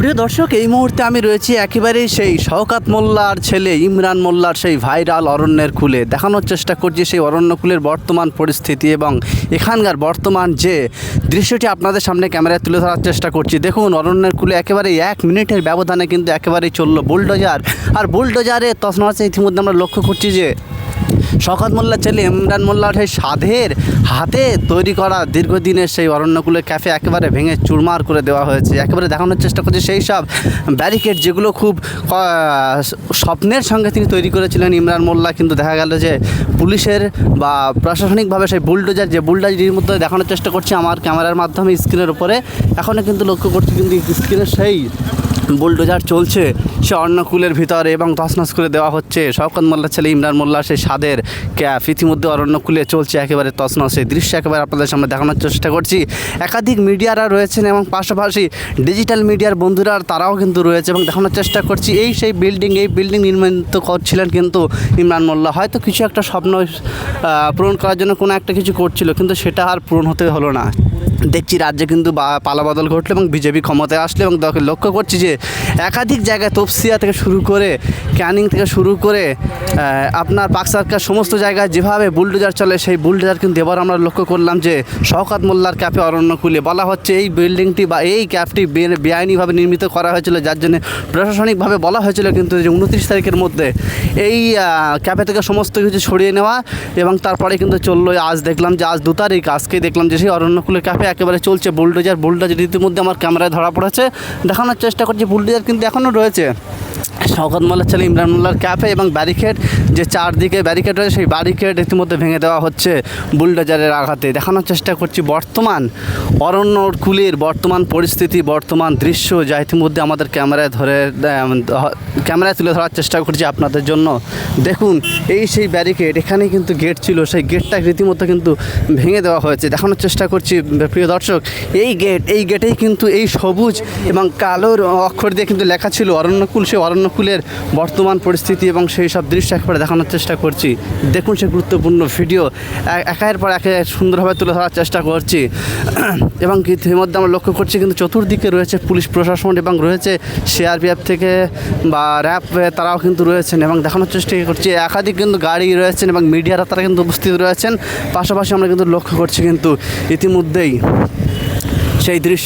প্রিয় দর্শক, এই মুহূর্তে আমি রয়েছি একেবারেই সেই শওকত মোল্লার ছেলে ইমরান মোল্লার সেই ভাইরাল অরণ্যের কূলে। দেখানোর চেষ্টা করছি সেই অরণ্যকূলের বর্তমান পরিস্থিতি এবং এখানকার বর্তমান যে দৃশ্যটি আপনাদের সামনে ক্যামেরায় তুলে ধরার চেষ্টা করছি। দেখুন, অরণ্যের কূলে একেবারে 1 মিনিটের ব্যবধানে কিন্তু একেবারেই চললো বুলডোজার। আর বুলডোজারে তছনছ ইতিমধ্যে আমরা লক্ষ্য করছি যে শওকত মোল্লার ছেলে ইমরান মোল্লার সেই সাধের হাতে তৈরি করা দীর্ঘদিনের সেই অরণ্যকূলের ক্যাফে একেবারে ভেঙে চুরমার করে দেওয়া হয়েছে। একেবারে দেখানোর চেষ্টা করছে সেই সব ব্যারিকেড যেগুলো খুব স্বপ্নের সঙ্গে তিনি তৈরি করেছিলেন ইমরান মোল্লা, কিন্তু দেখা গেল যে পুলিশের বা প্রশাসনিকভাবে সেই বুলডোজারের মধ্যে দেখানোর চেষ্টা করছি আমার ক্যামেরার মাধ্যমে স্ক্রিনের উপরে। এখনও কিন্তু লক্ষ্য করছি কিন্তু স্ক্রিনের সেই বুলডোজার চলছে সে অরণ্যকূলের ভিতরে এবং তছনছ করে দেওয়া হচ্ছে শওকত মোল্লার ছেলে ইমরান মোল্লা সেই স্বাদের ক্যাফ। ইতিমধ্যে অরণ্যকূলে চলছে একেবারে তছনছ সেই দৃশ্য একেবারে আপনাদের সামনে দেখানোর চেষ্টা করছি। একাধিক মিডিয়ারা রয়েছেন এবং পাশাপাশি ডিজিটাল মিডিয়ার বন্ধুরা তারাও কিন্তু রয়েছে এবং দেখানোর চেষ্টা করছি এই বিল্ডিং নির্মিত করছিলেন কিন্তু ইমরান মোল্লা। হয়তো কিছু একটা স্বপ্ন পূরণ করার জন্য কোনো একটা কিছু করছিল, কিন্তু সেটা আর পূরণ হতে হলো না। দেখছি রাজ্যে কিন্তু পালাবদল ঘটলো এবং বিজেপি ক্ষমতায় আসলো এবং লক্ষ্য করছি যে একাধিক জায়গায় তফসিয়া থেকে শুরু করে ক্যানিং থেকে শুরু করে আপনার পাকসারকার সমস্ত জায়গায় যেভাবে বুলডোজার চলে সেই বুলডোজার কিন্তু এবার আমরা লক্ষ্য করলাম যে শওকত মোল্লার ক্যাফে অরণ্যকূলে। বলা হচ্ছে এই বিল্ডিংটি বা এই ক্যাফটি বেআইনিভাবে নির্মিত করা হয়েছিল, যার জন্য প্রশাসনিকভাবে বলা হয়েছিল কিন্তু যে 29 তারিখের মধ্যে এই ক্যাফে থেকে সমস্ত কিছু সরিয়ে নেওয়া এবং তারপরে কিন্তু চললো। আজ দেখলাম যে আজ 2 তারিখ, আজকে দেখলাম যে সেই অরণ্যকূলের ক্যাফে একেবারে চলছে বুলডোজার ইতিমধ্যে আমার ক্যামেরায় ধরা পড়েছে। দেখানোর চেষ্টা করছি বুলডোজার কিন্তু এখনও রয়েছে শওকত মোল্লার ছেলে ইমরান মোল্লার ক্যাফে এবং ব্যারিকেড যে চারদিকে ব্যারিকেড রয়েছে সেই ব্যারিকেড ইতিমধ্যে ভেঙে দেওয়া হচ্ছে বুলডোজারের আঘাতে। দেখানোর চেষ্টা করছি বর্তমান অরণ্যকূলের বর্তমান পরিস্থিতি, বর্তমান দৃশ্য যা ইতিমধ্যে আমাদের ক্যামেরায় তুলে ধরার চেষ্টা করছি আপনাদের জন্য। দেখুন, এই সেই ব্যারিকেড, এখানেই কিন্তু গেট ছিল, সেই গেটটা রীতিমতো কিন্তু ভেঙে দেওয়া হয়েছে। দেখানোর চেষ্টা করছি প্রিয় দর্শক, এই গেটেই কিন্তু এই সবুজ এবং কালোর অক্ষর দিয়ে কিন্তু লেখা ছিল অরণ্যকূল। সেই অরণ্যকূলের বর্তমান পরিস্থিতি এবং সেই সব দৃশ্য একবারে দেখানোর চেষ্টা করছি। দেখুন, সে গুরুত্বপূর্ণ ভিডিও একের পর একে সুন্দরভাবে তুলে ধরার চেষ্টা করছি এবং এর মধ্যে আমরা লক্ষ্য করছি কিন্তু চতুর্দিকে রয়েছে পুলিশ প্রশাসন এবং রয়েছে সিআরপিএফ থেকে বা র্যাব, তারাও কিন্তু রয়েছেন এবং দেখানোর চেষ্টা করছি একাধিক কিন্তু গাড়ি রয়েছেন এবং মিডিয়ারা তারা কিন্তু উপস্থিত রয়েছেন। পাশাপাশি আমরা কিন্তু লক্ষ্য করছি কিন্তু ইতিমধ্যেই সেই দৃশ্য।